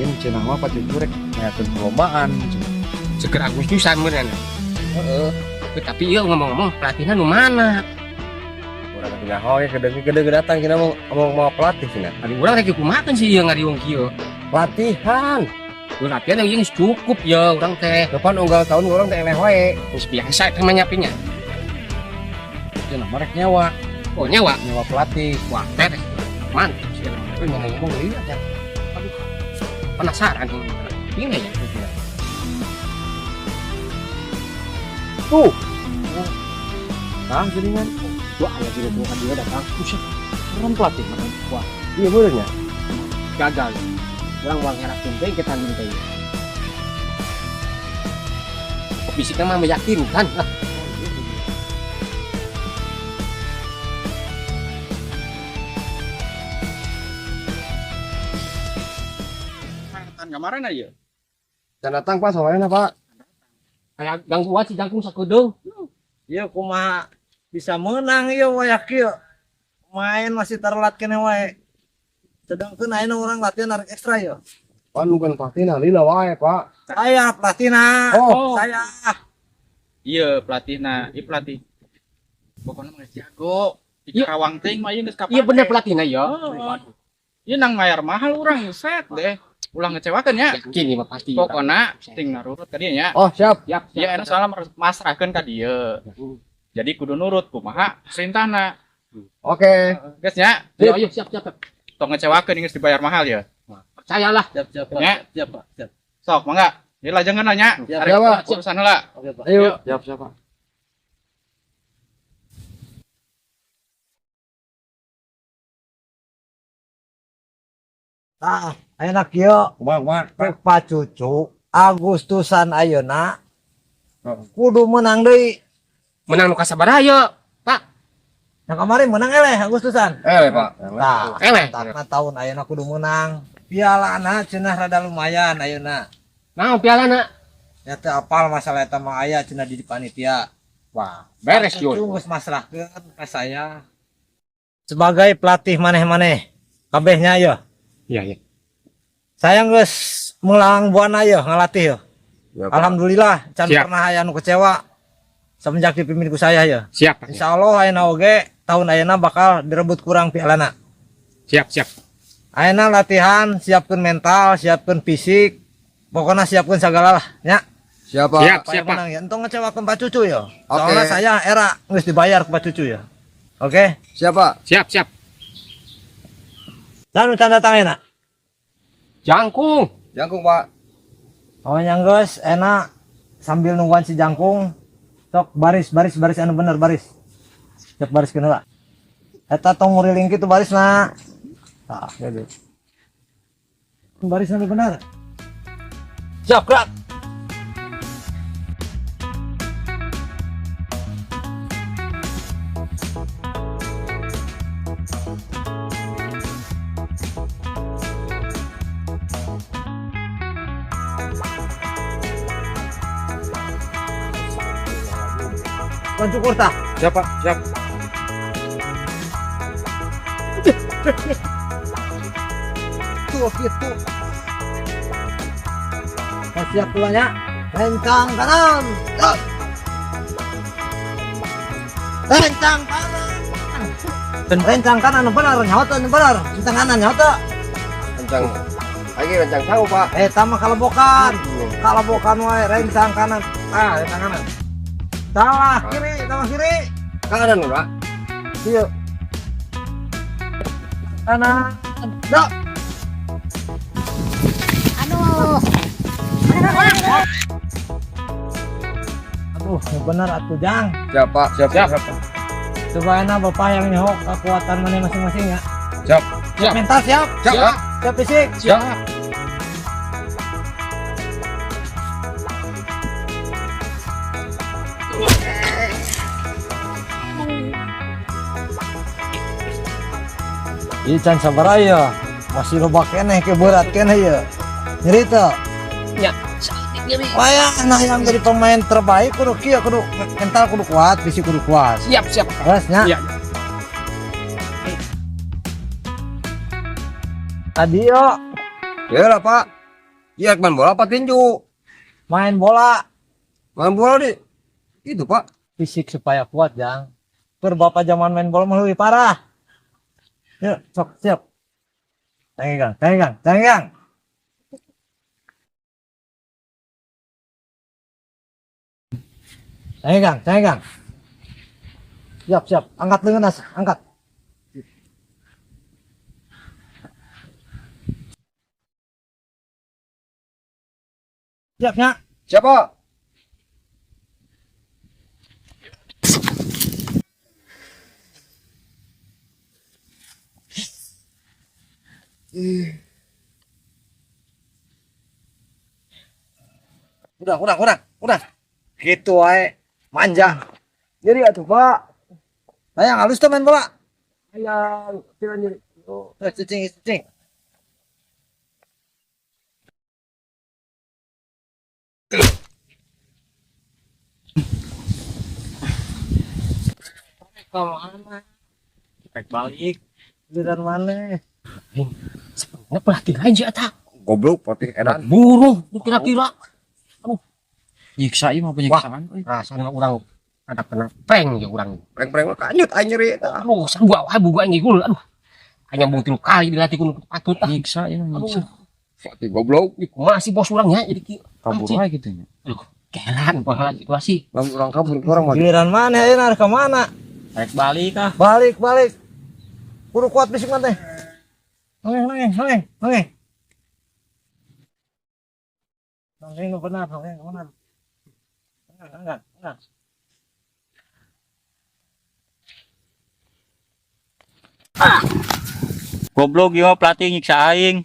lain cenah mah Pak Cucu rek ngayakeun perlombaan. Seger Agustusan beneran. Heeh. Tapi ieu ngomong-ngomong pelatihnya nu mana? Urang tinggal hoy gede datang cenah mau pelatih cenah. Ari urang rek kumaha sih ieu ngariung kieu. Pelatihan. Latihan yang cukup ya urang teh. Depan unggal tahun urang teh eleh wae. Geus biasa teh mah nyapinya. Cenah mah rek nyawa. Oh nyawa. Nyawa pelatih. Wah teh mantap sih. Ngomong-ngomong deui aja. Aduh. Penasaran ini ya. Tuh. Nah, jaringan. Wah, aya juga dia datang. Buset. Keren pelatih mah. Wah, Iya benernya. gagal. Urang uang ngerakeun teh kita tanding teh. Fisiknya mah meyakinkan. Kemarin aja. Dan datang Pak soalnya Pak. Kayak gangguan si jangkung sakedeung. Iya kumaha bisa menang ieu wayak ieu. Main masih terlat kene wae. Sedangkeun ayeuna urang latihan arek ekstra ya. Pak bukan pelatihna lila wae Pak. Saya pelatihna. Oh. Saya. Iya pelatihna, iya pelatih. Pokoknya mah jago. Di Iya. Karawang teh mah ieu geus kapake. Iya bener pelatihnya ya. Ieu nang mayar mahal urang set deh. Ulah ngecewakeun nya. Yakin ini mah pasti. Pokona ting narurut ka dieu nya. Oh, siap. Siap. Ieu anu salah masrahkeun ka dieu. Jadi kudu nurut kumaha perintahna. Oke. Geus nya, Ayo siap. tong ngecewakeun geus dibayar mahal ya. Percayalah. Siap, Pak. Ya. Siap, Pak. Siap. Sok mangga. Ieu lajengan nya. Siap, Arek Pak. urusan heula. Oke, Pak. Ayo. Siap Pak. Tah, enak kieu. Kumaha Rek Pak Cucu Agustusan ayeuna Oh. kudu menang deui. Menang nu kasabaraha ya, Pak. Yang kemarin menang eleh Agustusan. Pak. Tah, Eleh. tarna tahun ayeuna kudu menang. Pialana cenah rada lumayan ayeuna. Naon pialana? Ya teu apal masalah eta mah aya cenah di panitia. Wah, beres Cucu Yun. geus masrahkeun ka saya. Sebagai pelatih maneh-maneh kabehnya ya. Iya. Saya geus mulang buana ya ngalatih ya. Ya, Pak. Alhamdulillah can Siap. pernah aya nu kecewa semenjak dipimpin ku saya ya. Siap. Insyaallah ayeuna oge tahun ayeuna bakal direbut kurang pialana. Siap. Ayeuna latihan, siapkeun mental, siapkeun fisik. Pokoknya siapkeun sagala lah nya. Siap Pak. Siap. Supaya menang ya. Entong ngecewakeun Pak Cucu ya. Oke. Soalnya saya era geus dibayar ke Pak Cucu ya. Oke. Siap Pak. Siap. Dan tanda tangan enak. Jangkung. Jangkung Pak. Oh yang geus enak sambil nungguan si jangkung. Sok baris anu bener baris. Cek baris heula. Eta tong nguriling kitu barisna. Tah, gitu. Baris anu bener. Siap, gerak. Cukur tah. Siap Pak. Siap. Tuh gitu. Siap pulanya. Rencang kanan. Stop. Rencang kanan. Rencang kanan benar nyawa benar. Rencang kanan nyawa. Rencang. Lagi rencang tahu Pak. Tama kalabokan. Kalabokan wae rencang kanan. Ah, rencang kanan. Salah kiri, sama kiri. Kanan Pak. Iya. Kanan. Dok. Aduh, bener atuh Jang. Siap Pak. Siap. Coba enak bapak yang nyok kekuatan mana masing-masing ya. Siap. Siap. Mental siap. Siap. Siap fisik. Siap. Ican sabar ya. Masih loba keneh ke berat keneh ya. Nyeri teu. Ya, sakit nyeri. Wayah nah yang jadi pemain terbaik kudu kieu kudu mental kudu kuat, fisik kudu kuat. Siap. Terus nya. Iya. Tadi yo Ya lah Pak. Iya, main bola apa tinju? Main bola Main bola di itu, Pak. fisik supaya kuat, Jang. Bapak zaman main bola mah lebih parah. Yuk, sok siap. Tenggang, tenggang, tenggang. Tenggang, tenggang. Siap, siap. Angkat lengan, Nas. Angkat. Siap, Nyak. Siapa? Udah. Gitu wae. Manja. Jadi atuh, Pak. Sayang halus tuh main bola. Ayang, kira nyeri. Tuh, cicing. Kemana? Rek balik. Giliran mana? Sebenarnya pelatih aja tak. Goblok potih edan. Buruh, kira-kira. Nyiksa ieu mah penyiksaan. Nah, sana orang ada kena prank ya orang. Prank-prank mah kanyut aing nyeri eta. Aduh, sabua buga ngigul. Aduh. Hanya mau 3 kali dilatih ku patut ah. Nyiksa ieu nyiksa. Potih goblok. Masih bos orangnya jadi kieu. Kabur Anjing. wae gitu nya. Kelan pahala situasi. Lamun urang kabur orang mah. Giliran mana? Ayeuna ke mana? Rek balik ah. Balik. Kudu kuat bisik mah teh. Nongeng. Nongeng nu benar. Enggak. Goblok ieu mah pelatih nyiksa aing.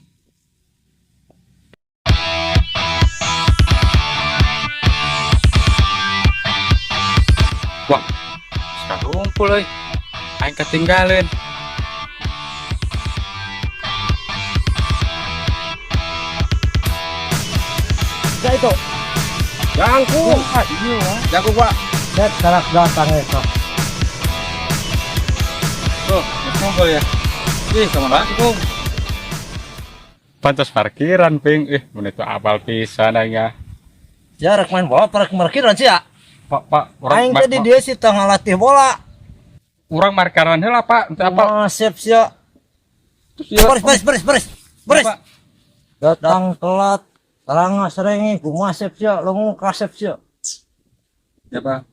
Wah, sudah ngumpul euy. Aing ketinggalan. Ya itu. Jangkung. Jago Pak. Set karak datang itu. Tuh, ngumpul ya. Ih, kemana sih, Kung? Pantas parkiran, Ping. Mun itu apal pisan aing ya. Ya rek main bola parek markiran sih ya. Pak, Aing tadi dia sih tengah latih bola. urang markaran heula, Pak. Teu apa? Masep sia. Terus ieu Baris. Pak. Datang telat. Tarang serengi kumaha sep sia, lamun kasep sia. Ya, Pak.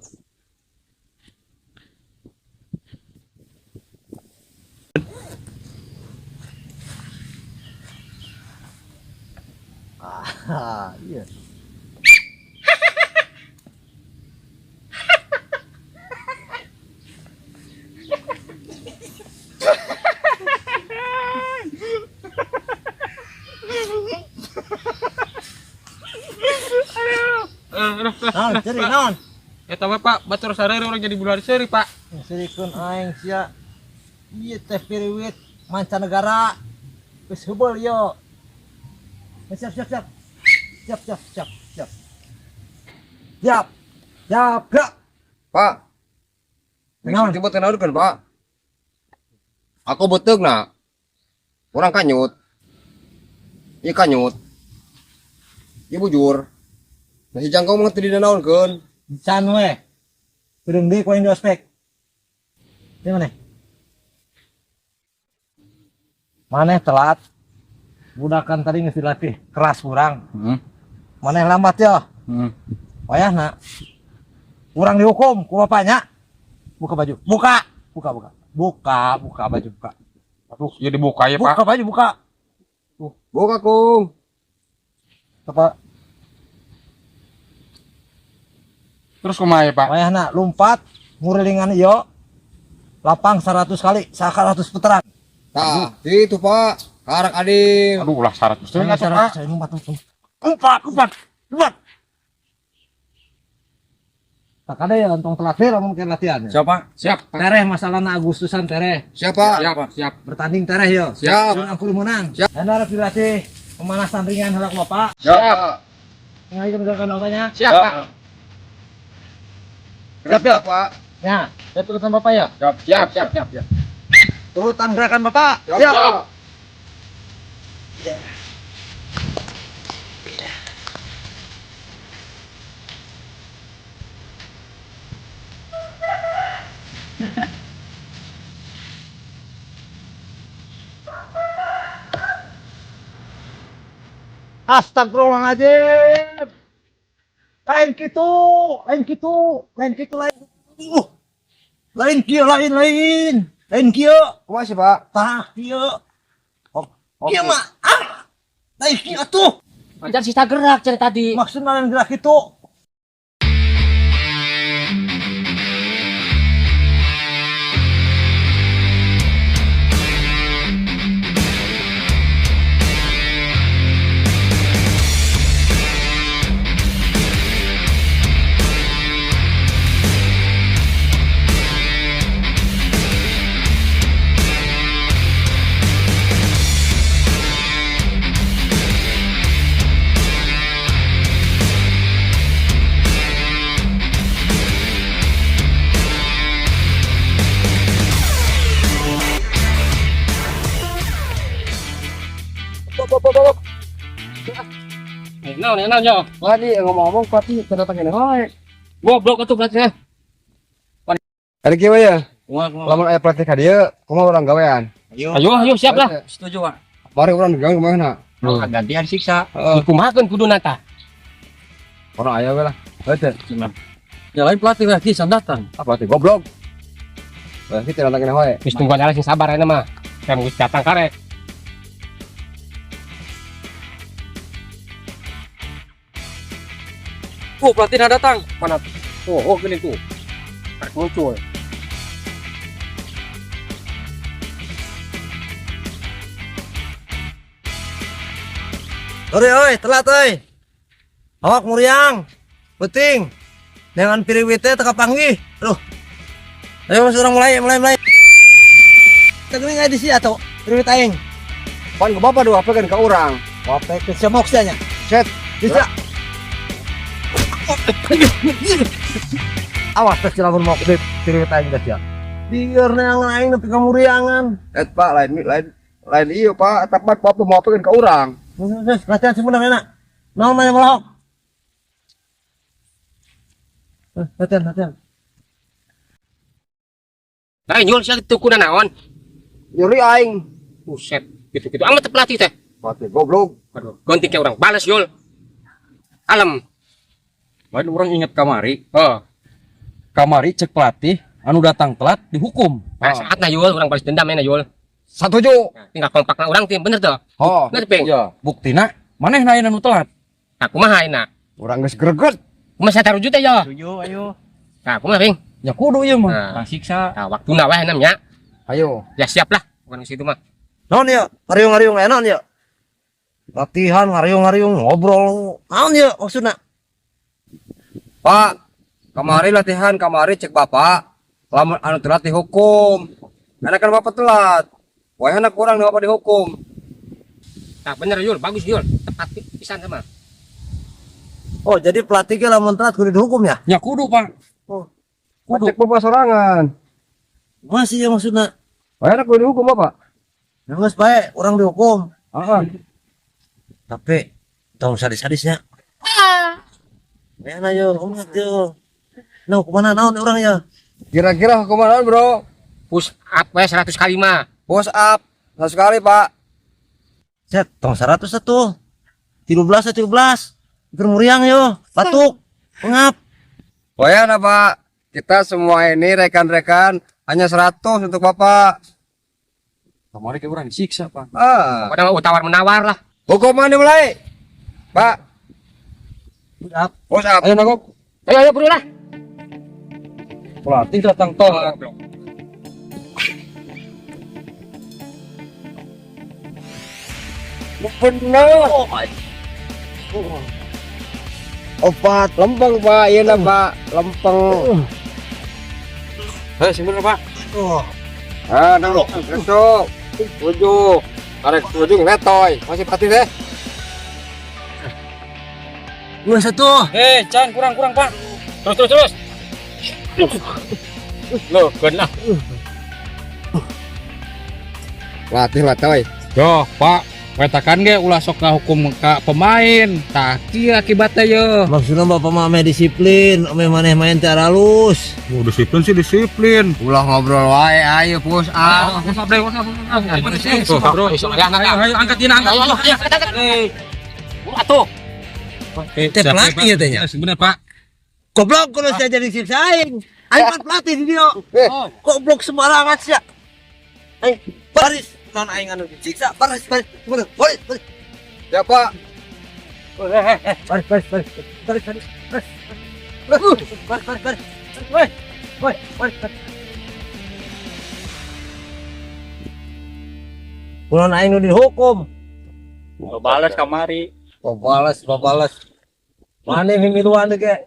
Iya. Naon, ceri naon? Eta mah Pak, batur sareur urang jadi bulan seuri, Pak. Serikeun aing sia. Ieu teh piriwit mancanegara. Geus heubeul yo. Siap. Pak. Naon? Coba tenaurkeun, Pak. Aku beteugna. Urang kanyut. Ieu kanyut. Ieu bujur. Nasi jangkau mah teu dinaonkeun. Can we. Kuring deui ku aing di ospek. Di mana? Maneh telat. Budakan tadi geus dilatih keras kurang. Maneh lambat ya. Wayahna. Urang dihukum ku bapaknya. Buka baju. Buka baju buka. Aduh, ieu dibuka ya, Pak. Buka baju buka. Buka, Kung. Apa? Terus kumaha ya, Pak? Wayahna lompat ngurilingan ieu. Lapang 100 kali, 100 putaran. Tah, itu Pak. Karak adil. Aduh, ulah 100 teh atuh, Pak. Saya lompat. Tak ada ya untung telat lamun ke latihan. Siapa? Siap, Pak. Tereh masalahna Agustusan tereh. Siapa? Siap, Pak. Siap. Bertanding tereh yo. Siap. Menang kudu menang. Siap. Dan harus dilatih pemanasan ringan heula ku Bapak. Siap. Ngajikan gerakan otanya. Siap, Pak. Siap ya. Pak. Ya, saya turutan Bapak ya. Siap. Turutan gerakan Bapak. Siap. Astagfirullahaladzim. Lain gitu, lain gitu, lain gitu, lain. Lain kieu, lain kieu. Kumaha sih, Pak? Tah kieu. Oke. Kieu mah lain kieu atuh. Ajar sisa gerak cari tadi. Maksudna lain gerak itu. Naon yo. Tadi ngomong-ngomong pati kedatangan hoi. Goblok atuh berarti. Ada kieu ya? Lamun aya pelatih ka dieu, kumaha urang gawean? Ayo siap lah. Setuju, Pak. Mari urang gawe kumaha? Gantian siksa. Kumahakeun kudu nata. Orang aya we lah. Heuh. Ya lain pelatih lagi sam datang. Apa pelatih goblok? Pelatih teh datangin hoi. Geus tunggu adalah sing sabar ayeuna mah. Kan geus datang karek. Pelatih dah datang. Mana? Oh, gini tuh. Tak muncul. Oi, telat euy. Awak muriang. Penting. Dengan piriwit teh teka panggih. Aduh. Ayo mas urang mulai. Tegeuing aya di sia atuh. Piriwit aing. Pan ke bapak dua apa kan ke urang? Wape ke semok nya. Set. Bisa. Awas teh lamun mau ke piriwit aing geus ya. Dieur neangan aing nepi ka muriangan. Pak lain iya Pak, tepat bapak mau apa kan ke urang? Latihan sebenarnya enak. Naon mah melok. Latihan. Nah, nyul sia kitu kuda naon? Nyuri aing. Buset, gitu-gitu amat pelatih teh. Pelatih goblok. Aduh, ganti ke orang balas yul. Alam. Lain orang inget kamari, Oh, kamari cek pelatih, anu datang telat dihukum. nah, saatna yul orang balas dendam ya yul. Setuju. Nah, tinggal kompakna orang tim bener tuh. Oh, Bener ping. Ya, buktina manehna anu telat. Nah, kumaha ayeuna? urang geus greget. Kumaha saya taruh juta ya. Setuju, ayo. Nah, kumaha ping? Ya kudu ieu mah. Nah, Siksa. nah waktuna wae namanya. Ayo. Ya siap lah. Bukan ke situ mah. Naon ya? Ngariung-ngariung enak ya. Latihan ngariung-ngariung ngobrol. Naon ya maksudna? Pak, kamari latihan, kamari cek bapak. Lamun anu telat dihukum. Karena kan bapak telat. Wah, anak kurang nih bapak dihukum. Nah, bener yul, bagus yul. Tepat pisan sama. Oh, jadi pelatihnya lamun telat kudu dihukum ya? Ya kudu, Pak. Oh, Kudu cek bapak sorangan. masih ya maksudna. Wah, anak kudu dihukum bapak. Ya geus bae urang dihukum. Ah, Tapi tong sadis-sadisnya. Mana yo, umat yo. Nah, kemana naon urang ya? kira-kira hukuman naon, Bro? Push up we 100 kali mah. Push up. Sekali, Pak. Set, tong 100 atuh. 13 Keur muriang yo, batuk. Ngap. Oh ya, nah, Pak. Kita semua ini rekan-rekan hanya 100 untuk bapak. Kamari ke urang disiksa, Pak. Ah, Pada mau tawar-menawar lah. hukuman dimulai. Pak, Ngap. push up. Ayo nangkop. Ayo bro lah. Pelatih datang telat. Bener. Opat lempeng, Pak. Iya nah, Pak. Lempeng. Sing bener, Pak. Oh, Ah, nang itu. Tujuh. Tarik tujuh ngetoy. Masih pati deh. gua satu. Can kurang, Pak. Terus. Loh, kena. Latih lah, toy. Yo, Pak. Wetakan ge ulah sok ngahukum ka pemain. Tah kieu akibatnya ye. Maksudnya bapak mame disiplin, ame maneh main teh halus. Disiplin sih disiplin. Ulah ngobrol wae ayo push up. Bro, ayo angkatin angkat. Atuh. Teh pelatih ya tehnya. Sebenarnya Pak. Goblok kalau saya jadi siksain. Aing kan pelatih di dia. Goblok sembarangan sih. Aing baris non aing anu disiksa. Baris. Ya Pak. Kulon aing nu dihukum. Balas kamari. Babalas. Mane mimiluan teh ge.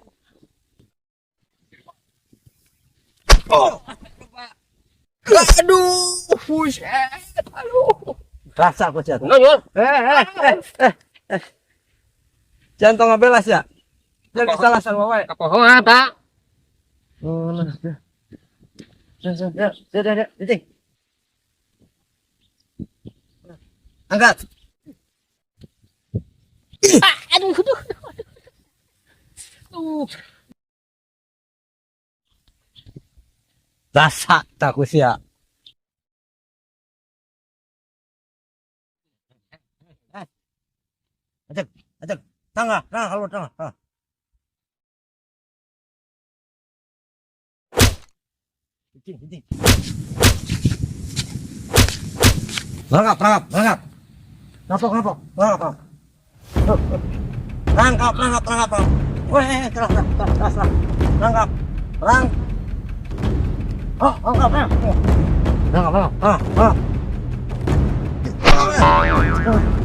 Aduh, buset. Aduh. Rasa aku cat. Jangan tong ngabelas ya. Jangan kesalahan wae. Kapohoan, Pak. Oh, nah. Ya. Angkat. Rasa takut sih ya. Ajak. Tangga, keluar tangga. Penting. Rangkap. Napok. Rangkap. Weh, keras. Rangkap. Oh, rangkap.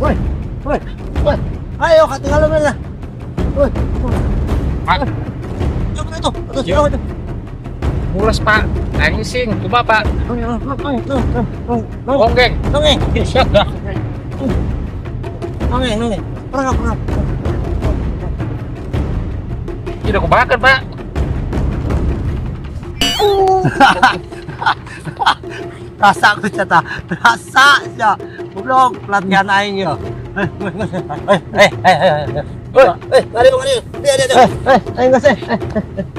Woi. Ayo, ketinggalan mana? Woi. Pak. Coba itu. Mules Pak. Aing sing. Coba Pak. Onggeng. Nongeng. Rangkap. Tidak kebakar Pak. Rasa aku cata. Rasa ya. Goblok pelatihan aing ya. Mari. Dia. Aing geus.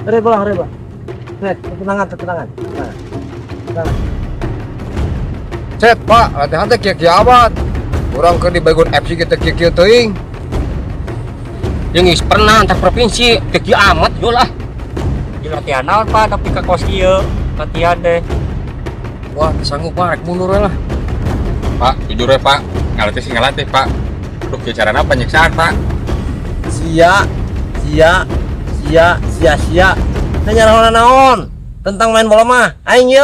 Mari pulang. Ketenangan. Cet Pak, latihan teh kieu abad. Urang keur di Baygon FC kita kieu teuing. Yang pernah antar provinsi, keki amat yo lah. Di latihan naon Pak, tapi ka kos kieu. Latihan deh. Wah, sanggup Pak, rek mundur lah. Pak, jujur ya Pak. Ngalatih Pak. Untuk bicara apa penyiksaan Pak? Sia. Nanya naon tentang main bola mah aing ye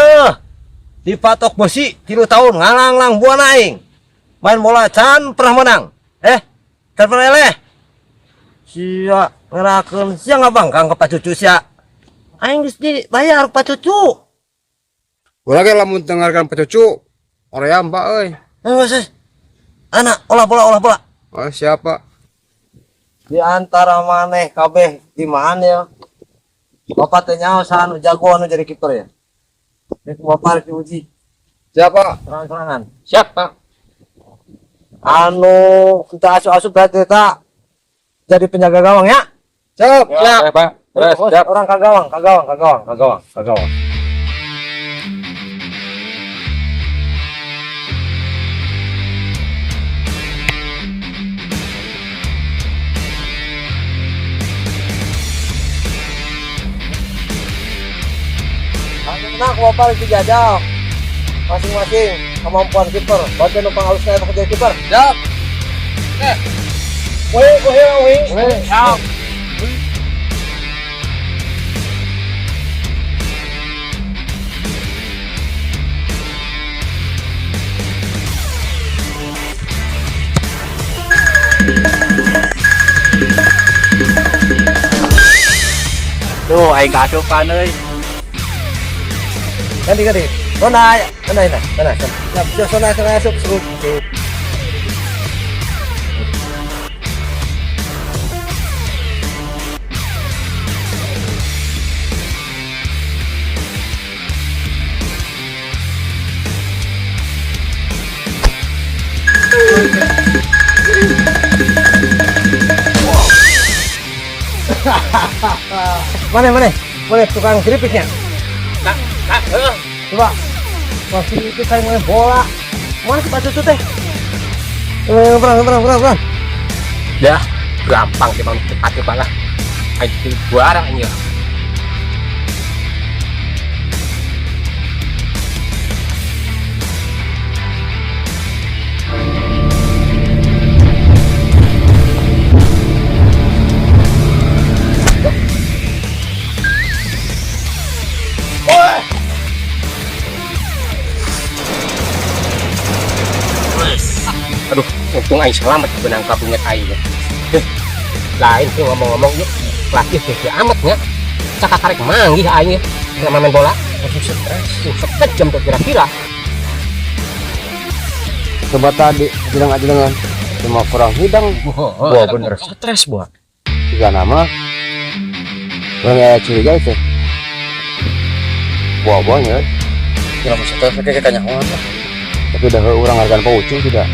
dipatok besi 3 tahun ngalang buan aing main bola can pernah menang can pernah eleh sia ngerakeun sia ngabangkang ke pacucu sia aing geus dibayar pacucu Ulah ge lamun dengarkan pecucu area Mbak euy. Anak olah bola Oh, siapa? di antara maneh kabeh di mana ya bapak teh nyaho anu jago anu jadi kiper ya bapak diuji Siapa? serangan Siapa? anu kita asup berarti tak jadi penjaga gawang ya Siap. Ya, Pak. Terus, orang kagawang Nah, bapak dijajal masing-masing kemampuan kiper. Bantu numpang halusnya kerja kiper. Siap. Wih. Siap. Tuh, aing kasupan euy. Ganti. Sana. Sana asup. Mana tukang keripiknya? Coba. Masih itu kayak main bola. Mana si Pak Cucu teh? Berang. Dah, gampang sih bang, cepat lah. Ayo barangnya. Aduh, untung aing selamat benang kabinget aing. Lain sih ngomong-ngomong yuk, pelatih sih amatnya. Cakak karek manggih aing ya, main bola. Langsung stres, jam tuh kira-kira. Coba tadi bilang cuma kurang hidang. Wah bener, stres buat. Tiga nama. Orang curiga itu. Buah-buahnya. Kira masa stres kayak kanyahoan. Tapi udah orang hargaan paucing tidak.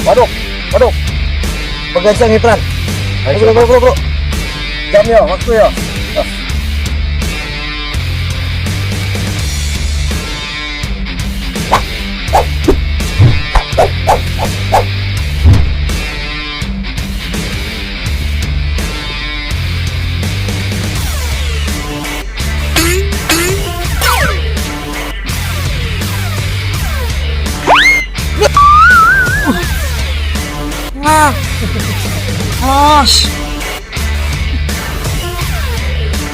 Waduh. Pegasnya ngitran. Bro. Jam yo, waktu yo.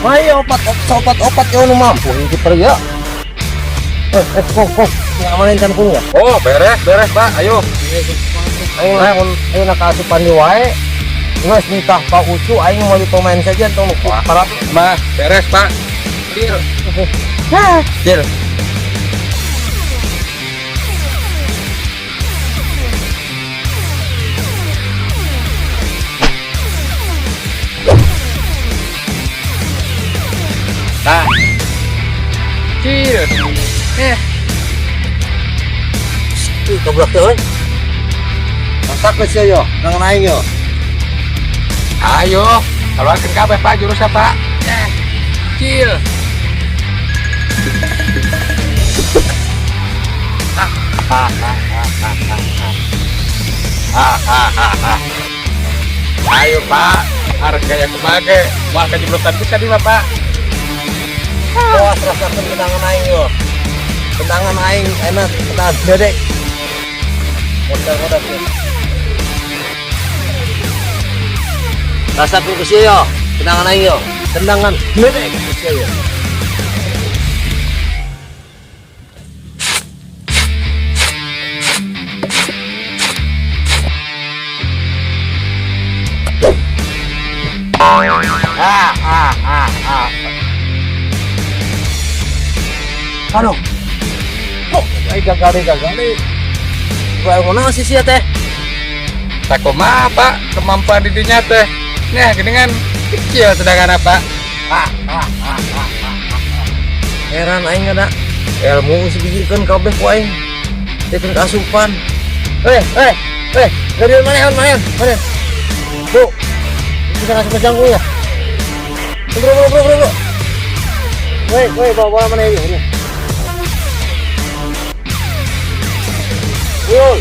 Ayo opat yo nu mampu ini pergi ya. Kok ngamanin kan ya? Oh, beres Pak. Ayo. Ayo nak asupan di wae. Ngas nitah Pak Ucu aing mau pemain saja tong para Mah, beres Pak. Deal. Nah. Deal. goblok teh euy. Masak geus yo, nang aing yo. Ayo, keluarkan kabeh Pak jurusnya Pak. Cil. Ayo Pak, harga yang kemake, wah kejeblosan bisa di Pak. Wah, rasakeun kenangan aing yo. Kenangan aing enak, kenangan gede. Modal yo. Rasakeun geus yo, kenangan aing yo. Kenangan gede geus yo. Aduh. Kok gagal. Gua ngono sih sia teh. Tak kumaha Pak, kemampuan didinya teh. Nah, geningan kecil sedangkan apa? Heran aing ada ilmu sebijikeun kabeh ku aing. Teukeun kasupan. Dari mana? Bu. Bisa ngasih jangkung ya? Bro. Woi, bawa mana ini? Yuk.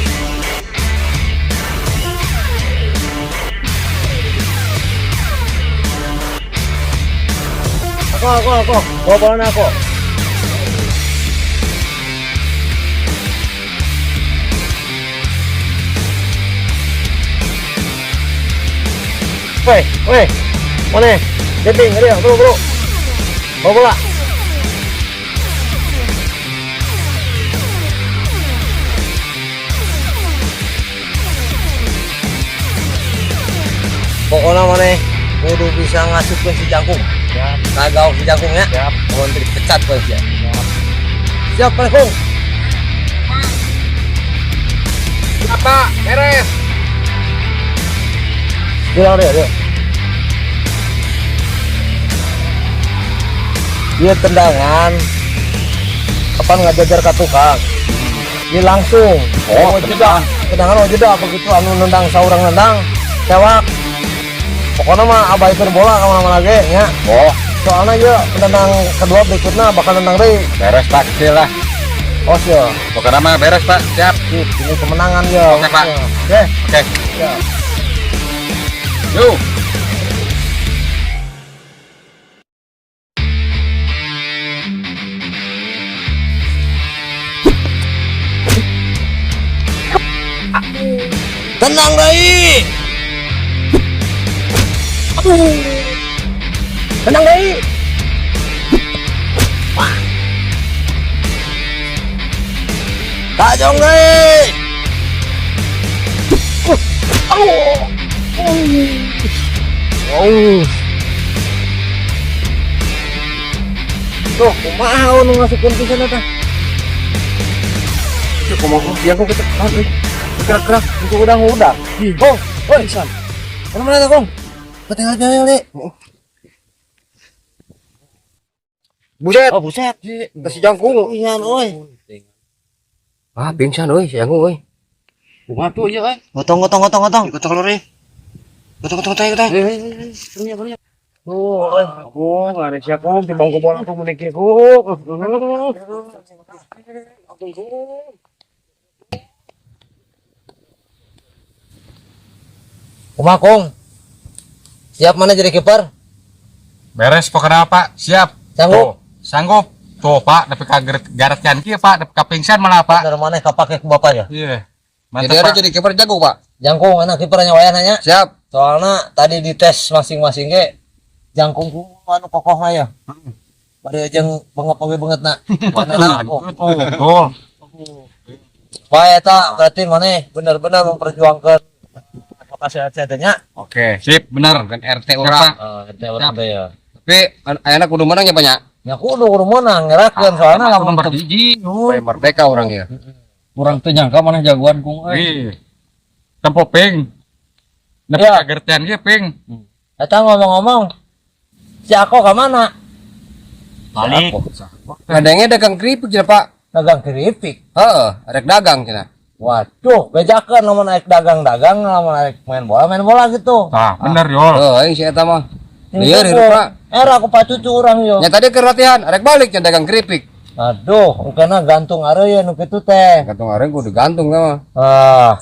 Aku. Bawa bola aku. Woi. Mana? Jetting, dia, bro. Bawa bola. Pokoknya mana kudu bisa ngasupin si jangkung. Ya, kagau si jangkung ya. Siap. Mohon dipecat bos ya. Siap Pak. Apa? Beres. Dia. Dia tendangan. Kapan ngajajar ke tukang? langsung. Oh, jeda. Tendangan jeda begitu anu nendang saurang nendang tewak. Pokoknya mah abaikan bola kemana-mana ge nya. Oh, Soalnya ya penendang kedua berikutnya bakal nendang deui. beres Pak, kecil lah. Oh ya. Pokoknya mah beres Pak, siap. Ini kemenangan ya. Oke, Pak. Oke. Oke. Ya. Yuk. Tenang deui. Tenang deui. Tajong deui. Tuh, kumaha nu ngasupkeun pisan eta? Cuk, ngomong dia kok kita Gerak-gerak untuk udang-udang. Oh, woi, San. Mana Kong? Ketinggalan jalan, Le. buset. Oh, buset. Si jangkung. Iya, oi. Ah, pingsan euy si jangkung euy. Kumaha tuh ieu euy? Gotong. Ikut telur euy. Gotong teh teh. Oh, oi. Oh, ada siapa om timbang ku bola aku meuni kieu. Kumaha, Kong? Siap mana jadi kiper? Beres pokoknya Pak, siap. Sanggup? Tuh, sanggup. Tuh Pak, tapi garet kan kieu Pak, tapi kapingsan malah Pak. Bener mana kapake ku bapak ya? Iya. Jadi Mantap ada Pak. jadi kiper jago, Pak. Jangkung anak kipernya wayah nanya. Siap. Soalnya tadi dites masing-masing ge jangkung ku anu kokoh mah ya. Bari jeung bengep-bengep banget na. Mana Betul. Wah eta berarti mana benar-benar memperjuangkan sehat-sehatnya. Oke, sip, benar. Kan RT orang. RT orang teh ya. Tapi ayeuna kudu menang ya banyak. Ya kudu menang ngerakeun soalna lamun nomor hiji. Supaya merdeka orang ya. Kurang teu nyangka mana jagoan kung euy. Ih. Tempo ping. Nepi Iya. kagertian ge ping. eta ngomong-ngomong si Ako ka mana? Balik. Ngadengnya dagang keripik cenah, Pak. Dagang keripik. Heeh, rek dagang cenah. Waduh, bejakeun lamun naik dagang-dagang lamun naik main bola gitu. Tah, bener Yol. Heuh, si eta mah. Lieur hirup, Pak. Era aku pacucu urang yo. Nya tadi keur latihan, rek balik nya dagang keripik. Aduh, ukena gantung areuy nu kitu teh. Gantung areng kudu gantung mah. Ah,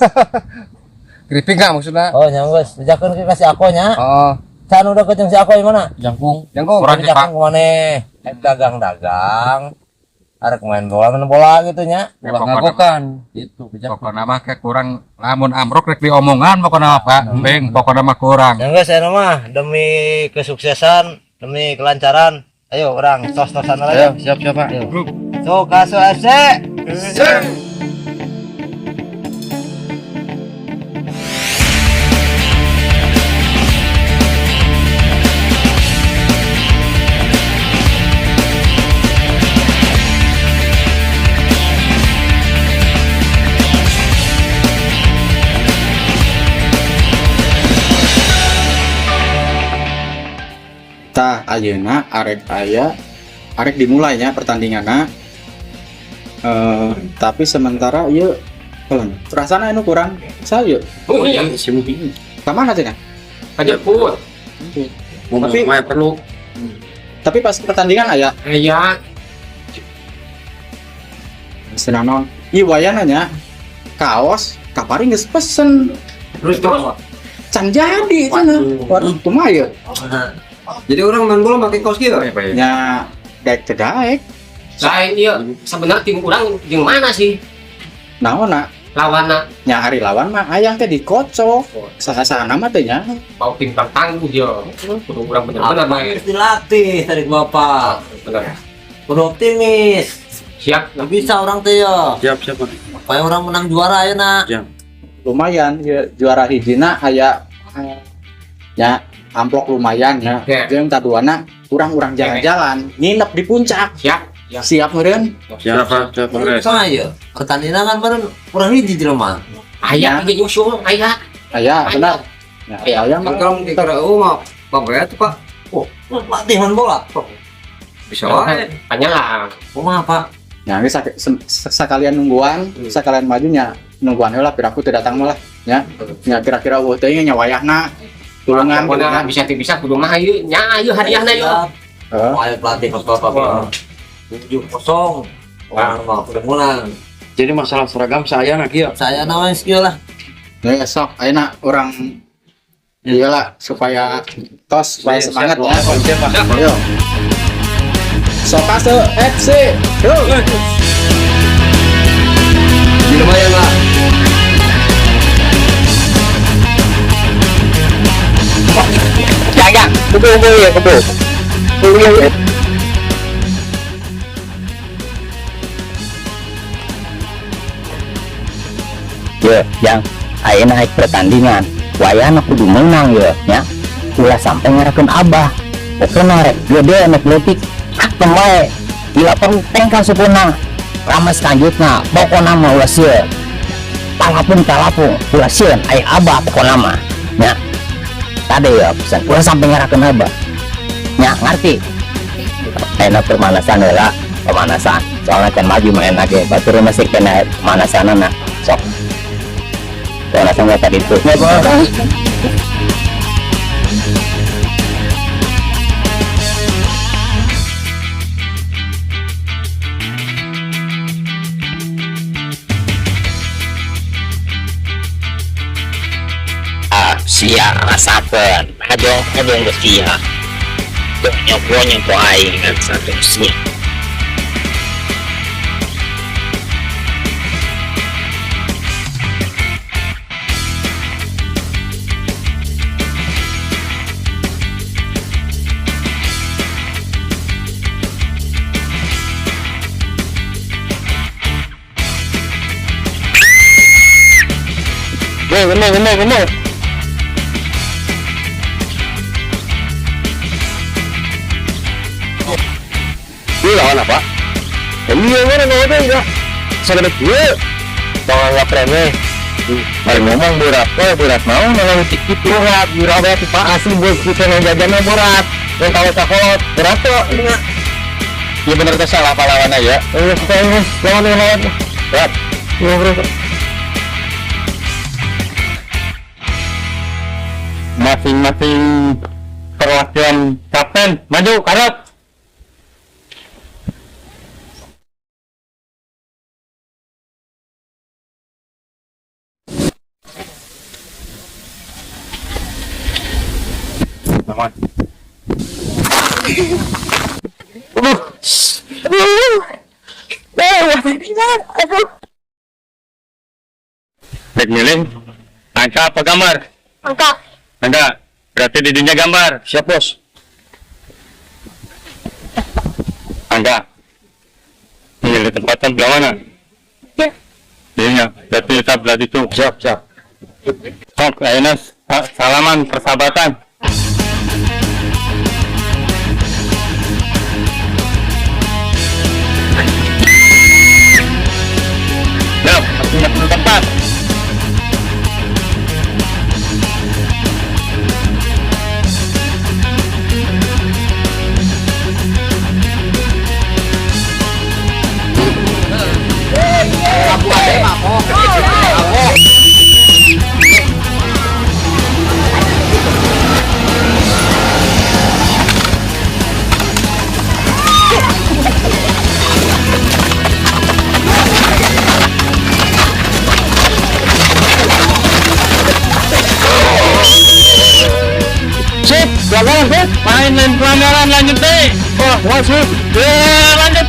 Keripik enggak maksudnya? oh nya geus, bejakeun ke si Ako nya. Oh, Can udah ke jeung si Ako di mana? Jangkung. jangkung. Kurang. Bejakeun ke maneh. Dagang-dagang. Arek main bola gitu nya. Ya, Ulah pokoknya- ngagokan. Gitu, Pokoknya mah kayak kurang lamun amruk rek diomongan pokoknya mah, Pak. Ping, pokoknya mah kurang. Yang geus aya mah demi kesuksesan, demi kelancaran. Ayo orang tos-tosan aja. Siap, Pak. So, Kaso FC. Tah ayeuna arek dimulainya pertandinganna. Tapi sementara ieu perasaan anu kurang saya. Oh iya, si mungkin. Ka mana cenah? Aja pun. Tapi- Tapi perlu Tapi pas pertandingan aya aya senanon. Ieu wayana nya kaos kapari geus pesen. terus Can jadi cenah. Waduh kumaha ieu? Jadi orang main bola pakai kaos kieu. Nya daek teh daek. lain iya sebenarnya tim kurang jeung mana sih Naonna? lawanna Nya hari lawan mah aya teh dikocok. Saha-saha nama teh nya. mau tim tangguh dia kudu kurang bener-bener mah Harus dilatih tarik bapak. bener Kudu optimis. siap Nggak bisa orang teh ya. Siap, Pak. Supaya orang menang juara ya nak. Lumayan ya, juara hijina aya ya amplok lumayan ya. Ya. Jeung taduana kurang jalan-jalan, nginep di puncak. siap Siap meureun? Siap, Pak. Sama aja. Pertandingan kan baru kurang hiji jelema. aya ge nyusul aya Aya benar. Ya, aya mah. Kalau kita mah Pak tuh, Pak. Latih main bola. Bisa wae. tanya lah Kumaha Pak? Ya, sekalian nungguan, sekalian majunya nungguan heula piraku teu datang malah nya. Nya kira-kira eueuh teuing nya wayahna tulungan gitu kan. Bisa bisa kudu mah ieu nya ieu hadiahna ieu. Heeh. Ayo pelatih Bapak. 7-0. Wah, udah mulai. Jadi masalah seragam saya nak ya. Saya nawan skill lah. Ya sok ayeuna orang iyalah supaya tos supaya semangat ya. Ayo. Sokase FC. Yo. Lumayan lah. Ya, kudu ya, kudu. Kudu. Ya, yang ayeuna naik pertandingan, wayahna kudu menang ya. Ulah sampai ngarakeun abah. Pokona rek gede anak letik. Pemae bila penting kan sepuna ramai selanjutnya pokoknya mah ulah sieun talapung ulah sieun aya abah pokoknya mah nya tadi ya pesan ulah sampai ngarakeun abah nya ngerti enak pemanasan lah pemanasan soalnya kan maju main lagi batur masih kena pemanasan sok pemanasan tadi itu sia rasakan ada yang sia nyobonya po aing kan satu sia bener ini lawan apa? Iya mana ada enggak? Saya gue kalau nggak premi, mari ngomong berat mau nolong sedikit berat itu pak asli buat kita yang jajannya berat, yang kalau takut berat tuh ini. Iya benar tuh salah pahlawan aja. Kita ini lawan berat. Iya berat. Masing-masing perwakilan kapten maju karot. Baik miling, angka apa gambar? Angka, berarti di dunia gambar. Siap bos. Angka, milih tempatan belah mana? Iya, berarti kita berarti itu. Siap. Sok, ayeuna salaman persahabatan. Siap, masing-masing tempat. Pelanggaran, main dan pelanggaran lanjut deh. Wah, masuk. Lanjut.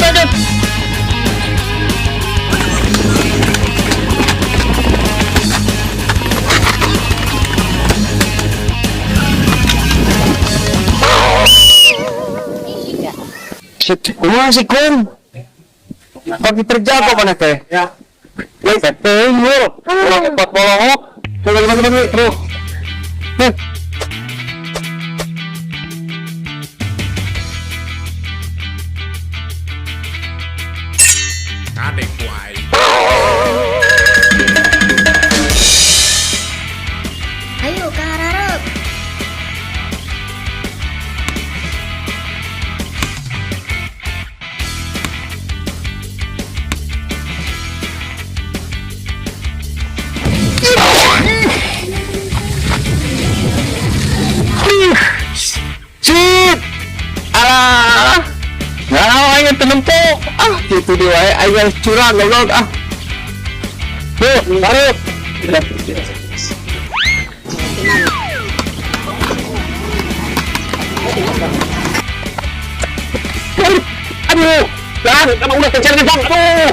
Masih kun. Bagi terjaga mana teh? Ya. Betul. Cepat bolong. Coba terus. Ayo ke hararep. Itu dia ayo curang goblok ah. Tuh, baru. Aduh, lah, kamu udah kejar nih bang, aduh.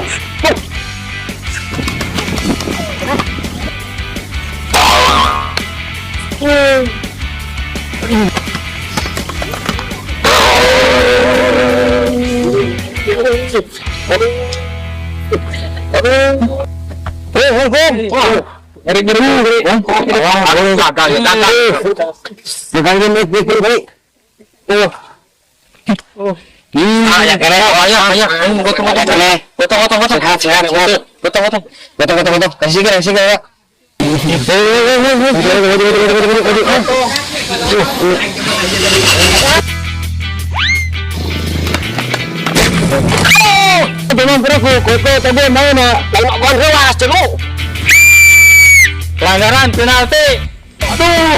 Pelanggaran penalti. Aduh.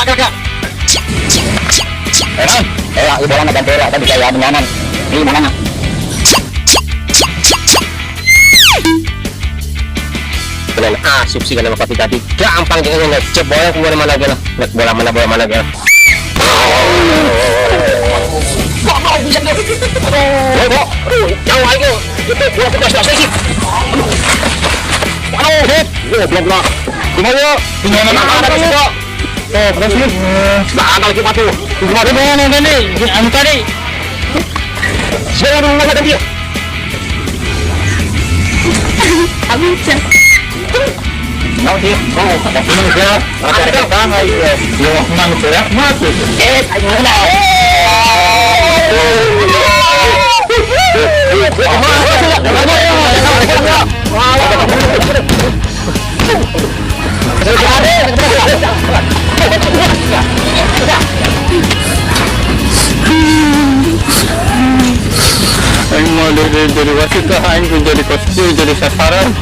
Kak. Bola macam bola tadi kayak benyanan. Ini mana? Kalian asup sih kalian pakai tadi. Gampang jangan cebola ke mana lagi lah. Bola mana lagi. Yang lain itu gua pedas sih. Blok. Gimana? Gimana ada sih, Bro? Oh, berhasil. Nah, ada lagi patu. Gimana nih? Anu tadi. Saya dulu enggak ada dia. Mau dia. Oh, ini dia. Ada bang ayo. Yo, mang saya mati. Ayo mau dari wasit ke aing jadi kostum jadi sasaran.